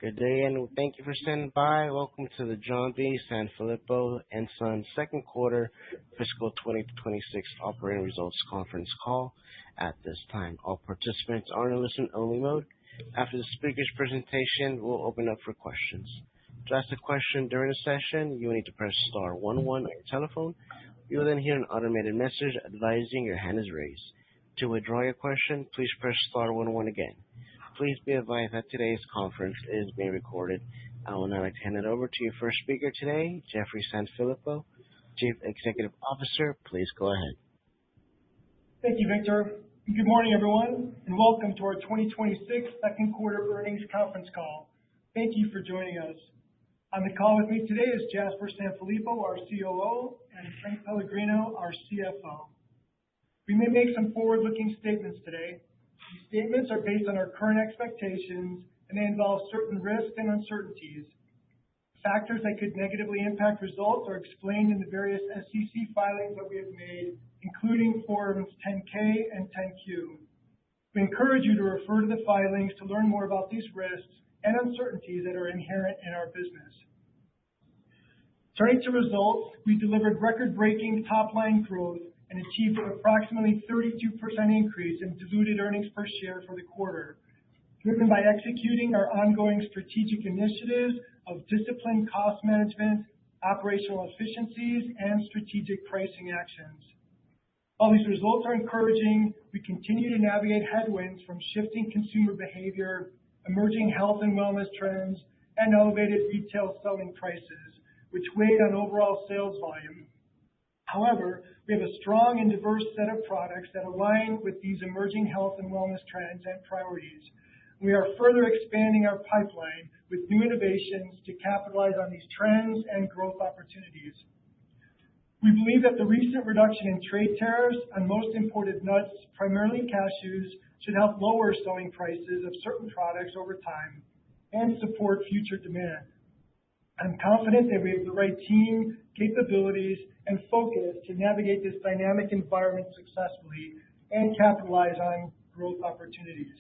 Good day, and thank you for standing by. Welcome to the John B. Sanfilippo and Son second quarter fiscal 2026 operating results conference call. At this time, all participants are in listen-only mode. After the speaker's presentation, we'll open up for questions. To ask a question during the session, you will need to press star 11 on your telephone. You will then hear an automated message advising your hand is raised. To withdraw your question, please press star 11 again. Please be advised that today's conference is being recorded. I will now like to hand it over to your first speaker today, Jeffrey Sanfilippo, Chief Executive Officer. Please go ahead. Thank you, Victor. Good morning, everyone, and welcome to our 2026 second quarter earnings conference call. Thank you for joining us. On the call with me today is Jasper Sanfilippo, our COO, and Frank Pellegrino, our CFO. We may make some forward-looking statements today. These statements are based on our current expectations and they involve certain risks and uncertainties. Factors that could negatively impact results are explained in the various SEC filings that we have made, including Forms 10-K and 10-Q. We encourage you to refer to the filings to learn more about these risks and uncertainties that are inherent in our business. Turning to results, we delivered record-breaking top-line growth and achieved an approximately 32% increase in diluted earnings per share for the quarter, driven by executing our ongoing strategic initiatives of disciplined cost management, operational efficiencies, and strategic pricing actions. While these results are encouraging, we continue to navigate headwinds from shifting consumer behavior, emerging health and wellness trends, and elevated retail selling prices, which weighed on overall sales volume. However, we have a strong and diverse set of products that align with these emerging health and wellness trends and priorities. We are further expanding our pipeline with new innovations to capitalize on these trends and growth opportunities. We believe that the recent reduction in trade tariffs on most imported nuts, primarily cashews, should help lower selling prices of certain products over time and support future demand. I'm confident that we have the right team, capabilities, and focus to navigate this dynamic environment successfully and capitalize on growth opportunities.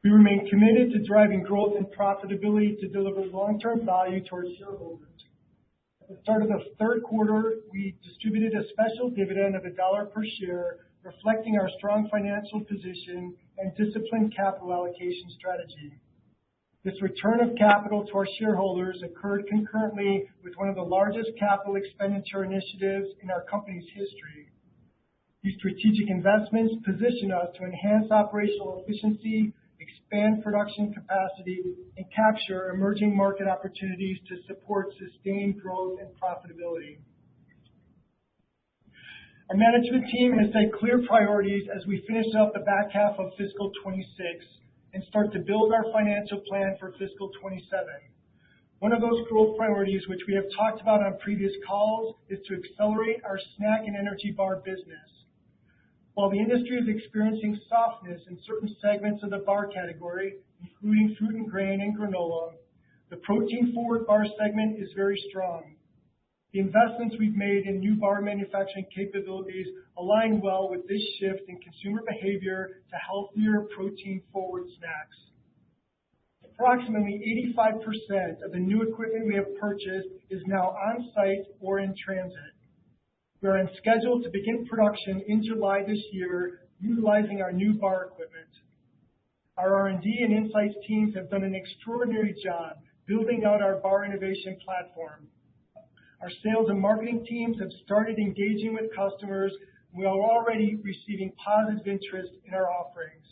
We remain committed to driving growth and profitability to deliver long-term value to our shareholders. At the start of the third quarter, we distributed a special dividend of $1 per share, reflecting our strong financial position and disciplined capital allocation strategy. This return of capital to our shareholders occurred concurrently with one of the largest capital expenditure initiatives in our company's history. These strategic investments position us to enhance operational efficiency, expand production capacity, and capture emerging market opportunities to support sustained growth and profitability. Our management team has set clear priorities as we finish up the back half of fiscal 26 and start to build our financial plan for fiscal 27. One of those growth priorities, which we have talked about on previous calls, is to accelerate our snack and energy bar business. While the industry is experiencing softness in certain segments of the bar category, including fruit and grain and granola, the protein-forward bar segment is very strong. The investments we've made in new bar manufacturing capabilities align well with this shift in consumer behavior to healthier protein-forward snacks. Approximately 85% of the new equipment we have purchased is now on site or in transit. We are on schedule to begin production in July this year, utilizing our new bar equipment. Our R&D and insights teams have done an extraordinary job building out our bar innovation platform. Our sales and marketing teams have started engaging with customers. We are already receiving positive interest in our offerings.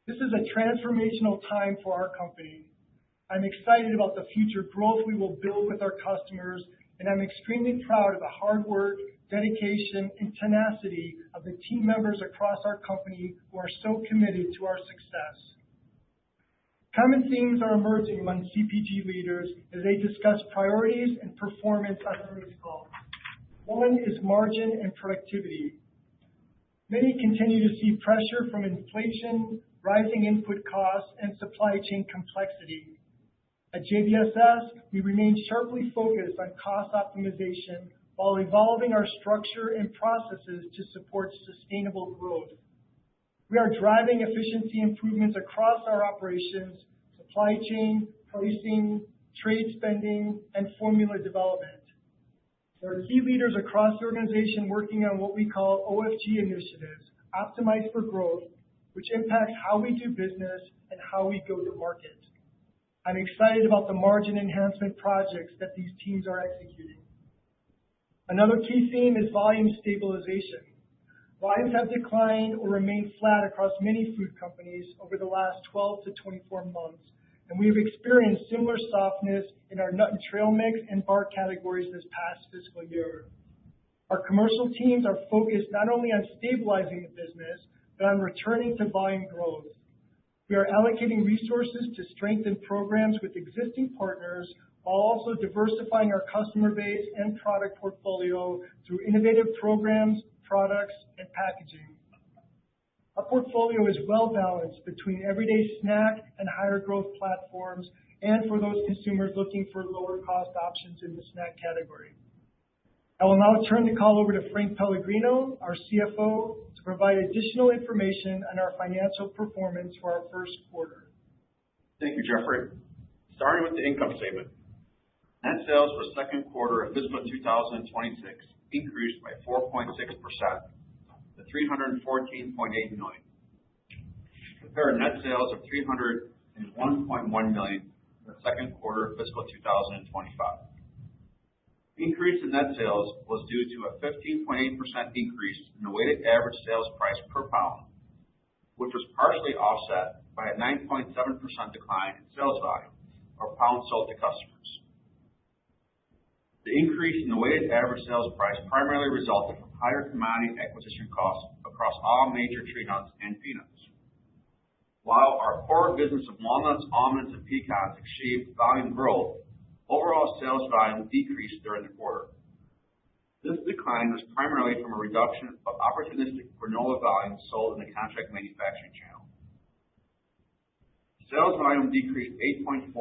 This is a transformational time for our company. I'm excited about the future growth we will build with our customers, and I'm extremely proud of the hard work, dedication, and tenacity of the team members across our company who are so committed to our success. Common themes are emerging among CPG leaders as they discuss priorities and performance on earnings calls. One is margin and productivity. Many continue to see pressure from inflation, rising input costs, and supply chain complexity. At JBSS, we remain sharply focused on cost optimization while evolving our structure and processes to support sustainable growth. We are driving efficiency improvements across our operations, supply chain, pricing, trade spending, and formula development. There are key leaders across the organization working on what we call OFG initiatives, Optimize for Growth, which impacts how we do business and how we go to market. I'm excited about the margin enhancement projects that these teams are executing. Another key theme is volume stabilization. Volumes have declined or remained flat across many food companies over the last 12 to 24 months, and we have experienced similar softness in our nut and trail mix and bar categories this past fiscal year. Our commercial teams are focused not only on stabilizing the business, but on returning to volume growth. We are allocating resources to strengthen programs with existing partners while also diversifying our customer base and product portfolio through innovative programs, products, and packaging. Our portfolio is well balanced between everyday snack and higher growth platforms and for those consumers looking for lower cost options in the snack category. I will now turn the call over to Frank Pellegrino, our CFO, to provide additional information on our financial performance for our first quarter. Thank you, Jeffrey. Starting with the income statement. Net sales for the second quarter of fiscal 2026 increased by 4.6% to $314.8 million. Compared to net sales of $301.1 million in the second quarter of fiscal 2025. The increase in net sales was due to a 15.8% increase in the weighted average sales price per pound, which was partially offset by a 9.7% decline in sales volume, or pounds sold to customers. The increase in the weighted average sales price primarily resulted from higher commodity acquisition costs across all major tree nuts and peanuts. While our core business of walnuts, almonds, and pecans achieved volume growth, overall sales volume decreased during the quarter. This decline was primarily from a reduction of opportunistic granola volume sold in the contract manufacturing channel. Sales volume decreased 8.4%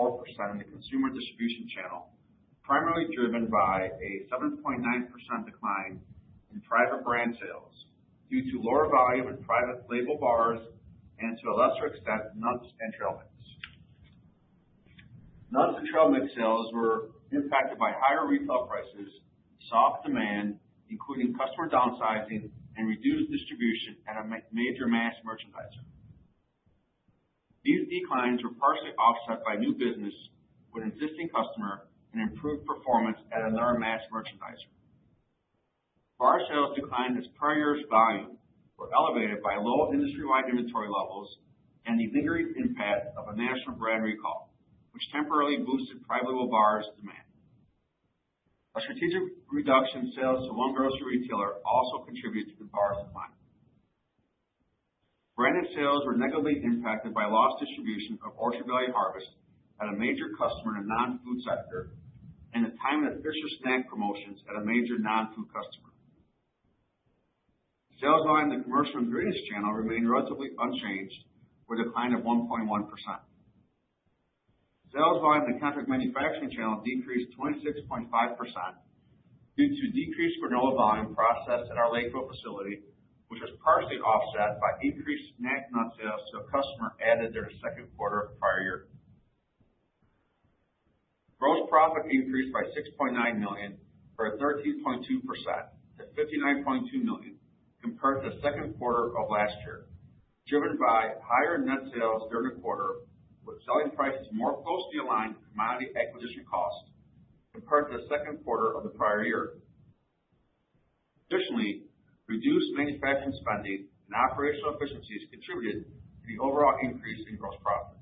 in the consumer distribution channel, primarily driven by a 7.9% decline in private brand sales due to lower volume in private label bars and to a lesser extent nuts and trail mix. Nuts and trail mix sales were impacted by higher retail prices, soft demand, including customer downsizing and reduced distribution at a major mass merchandiser. These declines were partially offset by new business with an existing customer and improved performance at another mass merchandiser. Bar sales declined as prior year's volume were elevated by low industry-wide inventory levels and the lingering impact of a national brand recall, which temporarily boosted private label bars demand. A strategic reduction in sales to one grocery retailer also contributed to the bars decline. Branded sales were negatively impacted by lost distribution of Orchard Valley Harvest at a major customer in the non-food sector and the timing of Fisher snack promotions at a major non-food customer. Sales volume in the commercial ingredients channel remained relatively unchanged with a decline of 1.1%. Sales volume in the contract manufacturing channel decreased 26.5% due to decreased granola volume processed at our Lakeville facility, which was partially offset by increased snack nut sales to a customer added during the second quarter of the prior year. Gross profit increased by $6.9 million, or 13.2%, to $59.2 million compared to the second quarter of last year, driven by higher net sales during the quarter, with selling prices more closely aligned with commodity acquisition costs compared to the second quarter of the prior year. Additionally, reduced manufacturing spending and operational efficiencies contributed to the overall increase in gross profit.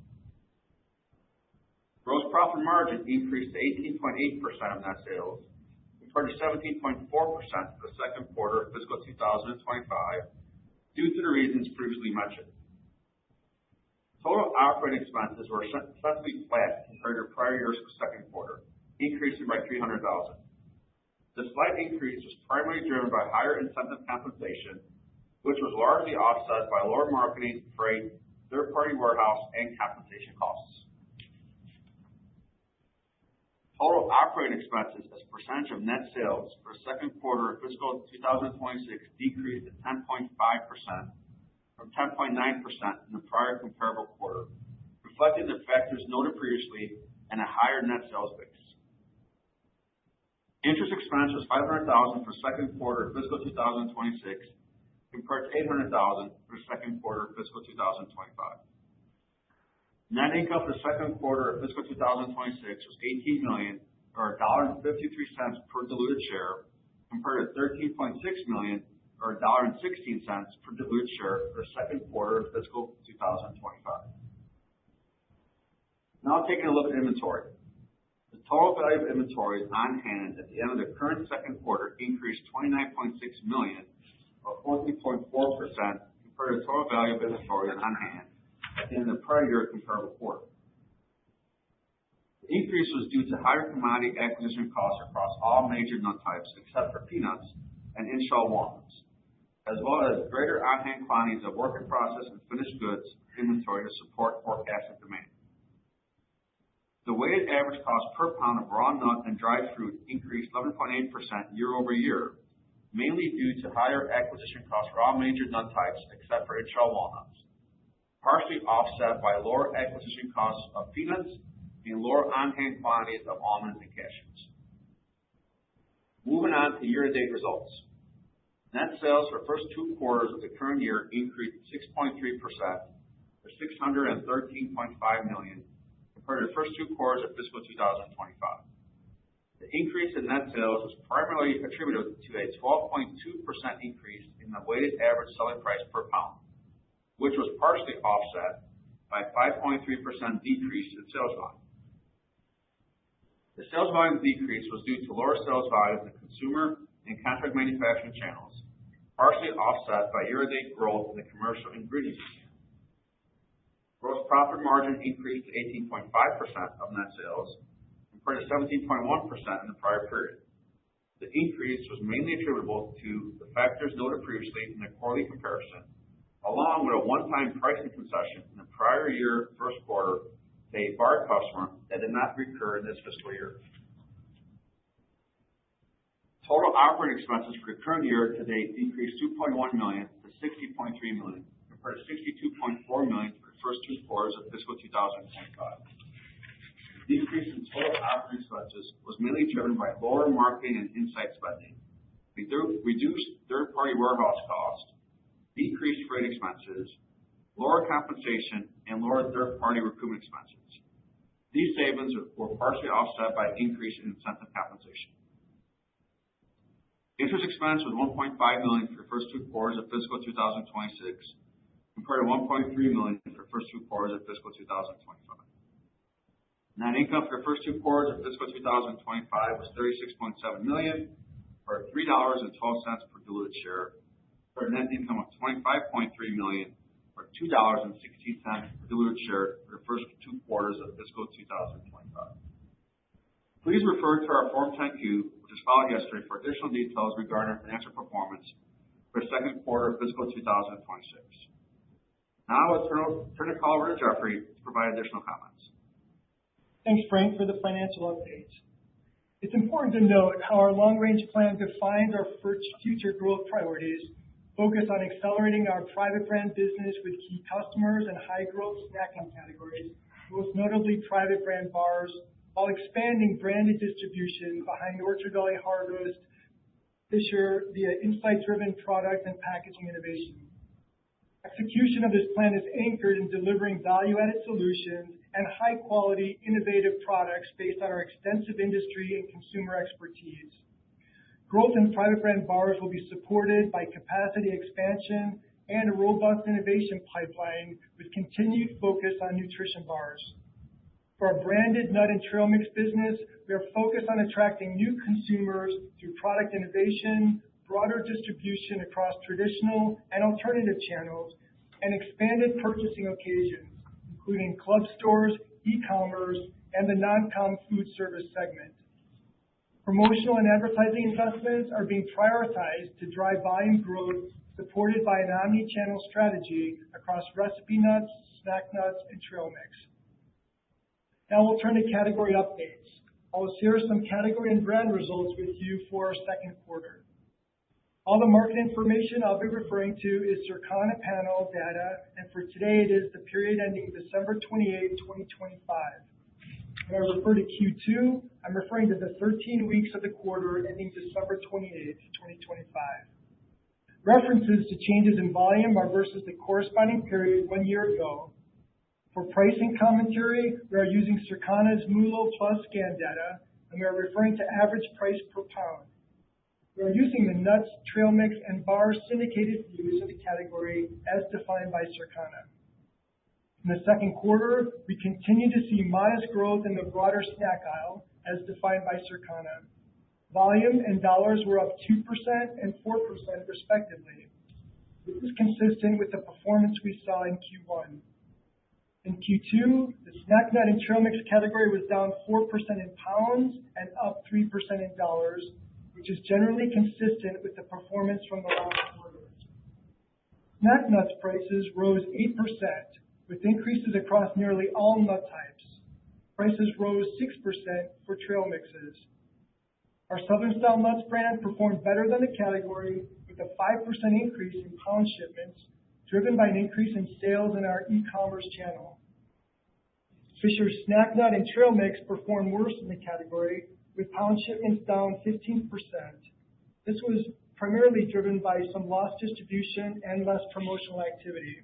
Gross profit margin increased to 18.8% of net sales, compared to 17.4% for the second quarter of fiscal 2025, due to the reasons previously mentioned. Total operating expenses were essentially flat compared to prior year's second quarter, increasing by $300,000. The slight increase was primarily driven by higher incentive compensation, which was largely offset by lower marketing, freight, third-party warehouse, and compensation costs. Total operating expenses as a percentage of net sales for the second quarter of fiscal 2026 decreased to 10.5% from 10.9% in the prior comparable quarter, reflecting the factors noted previously and a higher net sales base. Interest expense was $500,000 for second quarter of fiscal 2026 compared to $800,000 for second quarter of fiscal 2025. Net income for the second quarter of fiscal 2026 was $18 million or $1.53 per diluted share compared to $13.6 million or $1.16 per diluted share for the second quarter of fiscal 2025. Now taking a look at inventory. The total value of inventory on hand at the end of the current second quarter increased $29.6 million or 14.4% compared to the total value of inventory on hand at the end of the prior year comparable quarter. The increase was due to higher commodity acquisition costs across all major nut types except for peanuts and in-shell walnuts, as well as greater on-hand quantities of work in process and finished goods inventory to support forecasted demand. The weighted average cost per pound of raw nut and dried fruit increased 11.8% year over year, mainly due to higher acquisition costs for all major nut types except for in-shell walnuts, partially offset by lower acquisition costs of peanuts and lower on-hand quantities of almonds and cashews. Moving on to year-to-date results. Net sales for the first two quarters of the current year increased 6.3% to $613.5 million compared to the first two quarters of fiscal 2025. The increase in net sales was primarily attributed to a 12.2% increase in the weighted average selling price per pound, which was partially offset by a 5.3% decrease in sales volume. The sales volume decrease was due to lower sales volume in the consumer and contract manufacturing channels, partially offset by year-to-date growth in the commercial ingredients channel. Gross profit margin increased to 18.5% of net sales compared to 17.1% in the prior period. The increase was mainly attributable to the factors noted previously in the quarterly comparison, along with a one-time pricing concession in the prior year first quarter to a bar customer that did not recur in this fiscal year. Total operating expenses for the current year to date decreased $2.1 million to $60.3 million compared to $62.4 million for the first two quarters of fiscal 2025. The decrease in total operating expenses was mainly driven by lower marketing and insight spending, reduced third-party warehouse costs, decreased freight expenses, lower compensation, and lower third-party recruitment expenses. These savings were partially offset by an increase in incentive compensation. Interest expense was $1.5 million for the first two quarters of fiscal 2026 compared to $1.3 million for the first two quarters of fiscal 2025. Net income for the first two quarters of fiscal 2025 was $36.7 million or $3.12 per diluted share, for a net income of $25.3 million or $2.16 per diluted share for the first two quarters of fiscal 2025. Please refer to our Form 10-Q, which was filed yesterday, for additional details regarding our financial performance for the second quarter of fiscal 2026. Now I will turn the call over to Jeffrey to provide additional comments. Thanks, Frank, for the financial updates. It's important to note how our long-range plan defines our future growth priorities, focused on accelerating our private brand business with key customers and high-growth snacking categories, most notably private brand bars, while expanding branded distribution behind Orchard Valley Harvest, Fisher via insight-driven product and packaging innovation. Execution of this plan is anchored in delivering value-added solutions and high-quality, innovative products based on our extensive industry and consumer expertise. Growth in private brand bars will be supported by capacity expansion and a robust innovation pipeline with continued focus on nutrition bars. For our branded nut and trail mix business, we are focused on attracting new consumers through product innovation, broader distribution across traditional and alternative channels, and expanded purchasing occasions, including club stores, e-commerce, and the non-com food service segment. Promotional and advertising investments are being prioritized to drive volume growth, supported by an omni-channel strategy across recipe nuts, snack nuts, and trail mix. Now we'll turn to category updates. I will share some category and brand results with you for our second quarter. All the market information I'll be referring to is Circana panel data, and for today it is the period ending December 28, 2025. When I refer to Q2, I'm referring to the 13 weeks of the quarter ending December 28, 2025. References to changes in volume are versus the corresponding period 1 year ago. For pricing commentary, we are using Circana's MULO Plus scan data, and we are referring to average price per pound. We are using the nuts, trail mix, and bar syndicated views of the category as defined by Circana. In the second quarter, we continue to see modest growth in the broader snack aisle as defined by Circana. Volume and dollars were up 2% and 4% respectively. This is consistent with the performance we saw in Q1. In Q2, the snack nut and trail mix category was down 4% in pounds and up 3% in dollars, which is generally consistent with the performance from the last quarter. Snack nuts prices rose 8%, with increases across nearly all nut types. Prices rose 6% for trail mixes. Our Southern Style Nuts brand performed better than the category, with a 5% increase in pound shipments, driven by an increase in sales in our e-commerce channel. Fisher's snack nut and trail mix performed worse in the category, with pound shipments down 15%. This was primarily driven by some lost distribution and less promotional activity.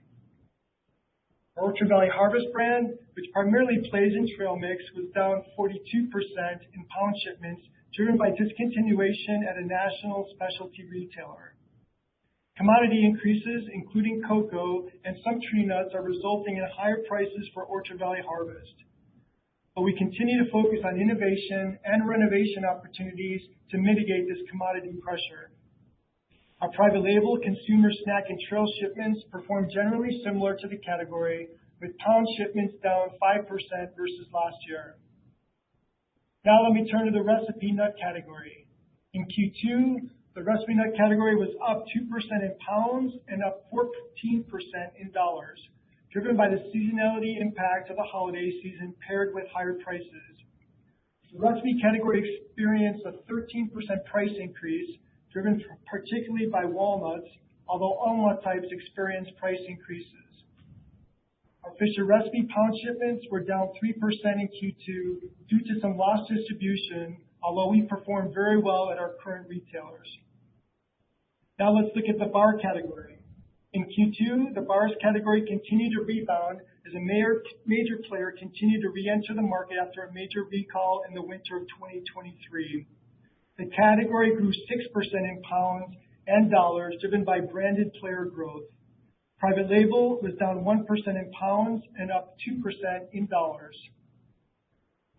Our Orchard Valley Harvest brand, which primarily plays in trail mix, was down 42% in pound shipments, driven by discontinuation at a national specialty retailer. Commodity increases, including cocoa and some tree nuts, are resulting in higher prices for Orchard Valley Harvest. But we continue to focus on innovation and renovation opportunities to mitigate this commodity pressure. Our private label consumer snack and trail shipments performed generally similar to the category, with pound shipments down 5% versus last year. Now let me turn to the recipe nut category. In Q2, the recipe nut category was up 2% in pounds and up 14% in dollars, driven by the seasonality impact of the holiday season paired with higher prices. The recipe category experienced a 13% price increase, driven particularly by walnuts, although all nut types experienced price increases. Our Fisher recipe pound shipments were down 3% in Q2 due to some lost distribution, although we performed very well at our current retailers. Now let's look at the bar category. In Q2, the bars category continued to rebound as a major player continued to re-enter the market after a major recall in the winter of 2023. The category grew 6% in pounds and dollars, driven by branded player growth. Private label was down 1% in pounds and up 2% in dollars.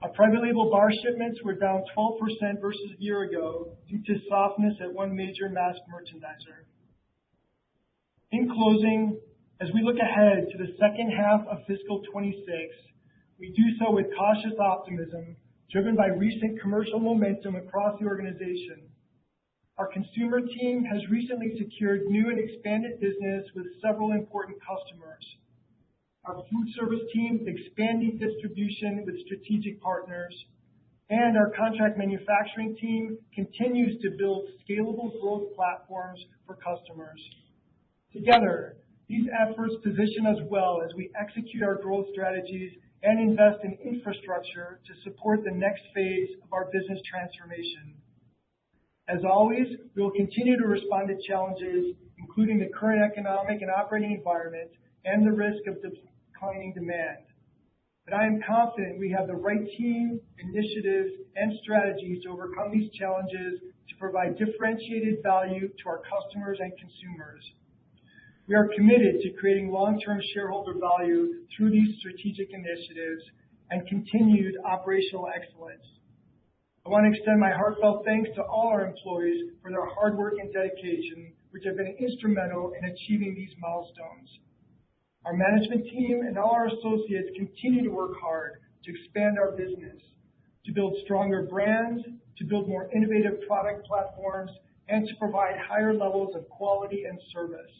Our private label bar shipments were down 12% versus a year ago due to softness at one major mass merchandiser. In closing, as we look ahead to the second half of fiscal 26, we do so with cautious optimism, driven by recent commercial momentum across the organization. Our consumer team has recently secured new and expanded business with several important customers. Our food service team is expanding distribution with strategic partners, and our contract manufacturing team continues to build scalable growth platforms for customers. Together, these efforts position us well as we execute our growth strategies and invest in infrastructure to support the next phase of our business transformation. As always, we will continue to respond to challenges, including the current economic and operating environment and the risk of declining demand. But I am confident we have the right team, initiatives, and strategies to overcome these challenges to provide differentiated value to our customers and consumers. We are committed to creating long-term shareholder value through these strategic initiatives and continued operational excellence. I want to extend my heartfelt thanks to all our employees for their hard work and dedication, which have been instrumental in achieving these milestones. Our management team and all our associates continue to work hard to expand our business, to build stronger brands, to build more innovative product platforms, and to provide higher levels of quality and service.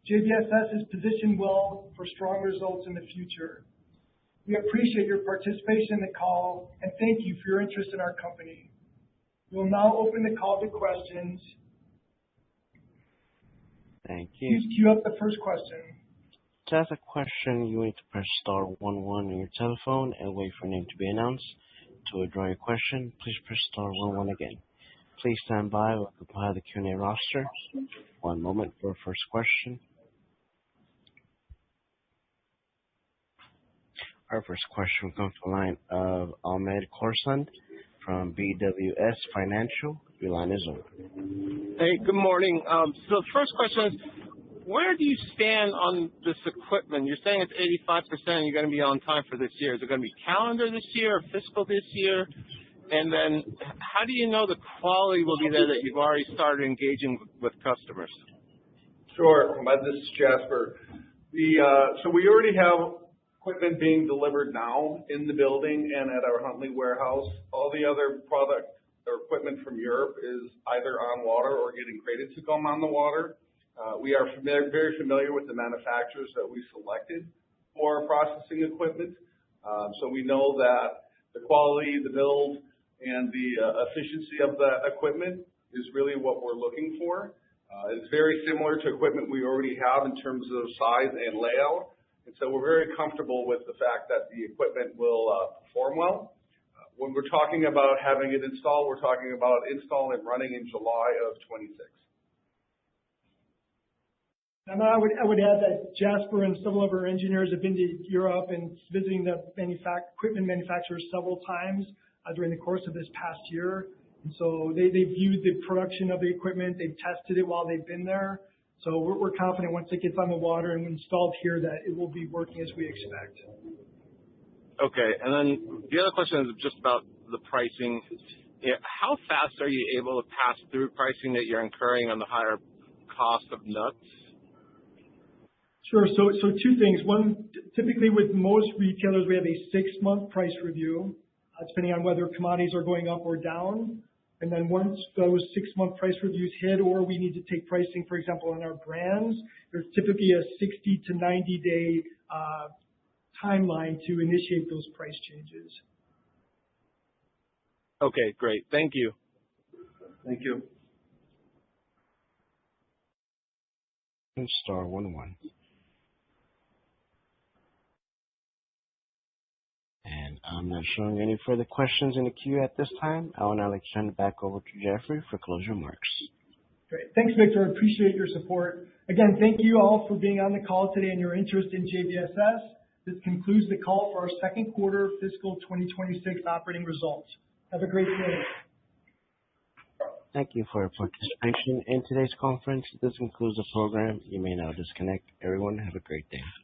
JBSS is positioned well for strong results in the future. We appreciate your participation in the call and thank you for your interest in our company. We will now open the call to questions. Thank you. Please queue up the first question. To ask a question, you need to press star 11 on your telephone and wait for your name to be announced. To withdraw your question, please press star 11 again. Please stand by while we compile the Q&A roster. One moment for our first question. Our first question comes from the line of Ahmed Khorsand from BWS Financial. Your line is open. Hey, good morning. So the first question is, where do you stand on this equipment? You're saying it's 85% and you're going to be on time for this year. Is it going to be calendar this year or fiscal this year? And then how do you know the quality will be there that you've already started engaging with customers? Sure. This is Jasper. So we already have equipment being delivered now in the building and at our Huntley warehouse. All the other product or equipment from Europe is either on water or getting crated to come on the water. We are very familiar with the manufacturers that we selected for our processing equipment. So we know that the quality, the build, and the efficiency of that equipment is really what we're looking for. It's very similar to equipment we already have in terms of size and layout. And so we're very comfortable with the fact that the equipment will perform well. When we're talking about having it installed, we're talking about install and running in July of 26. And I would add that Jasper and several of our engineers have been to Europe and visiting the equipment manufacturers several times during the course of this past year. And so they viewed the production of the equipment, they've tested it while they've been there. So we're confident once it gets on the water and installed here that it will be working as we expect. Okay, and then the other question is just about the pricing. How fast are you able to pass through pricing that you're incurring on the higher cost of nuts? Sure. So two things. One, typically with most retailers, we have a 6-month price review, depending on whether commodities are going up or down. And then once those 6-month price reviews hit, or we need to take pricing, for example, on our brands, there's typically a 60 to 90 day timeline to initiate those price changes. Okay, great. Thank you. Thank you. Star 11. And I'm not showing any further questions in the queue at this time. I will now turn it back over to Jeffrey for closing remarks. Great. Thanks, Victor. I appreciate your support. Again, thank you all for being on the call today and your interest in JBSS. This concludes the call for our second quarter fiscal 2026 operating results. Have a great day. Thank you for your participation in today's conference. This concludes the program. You may now disconnect. Everyone, have a great day.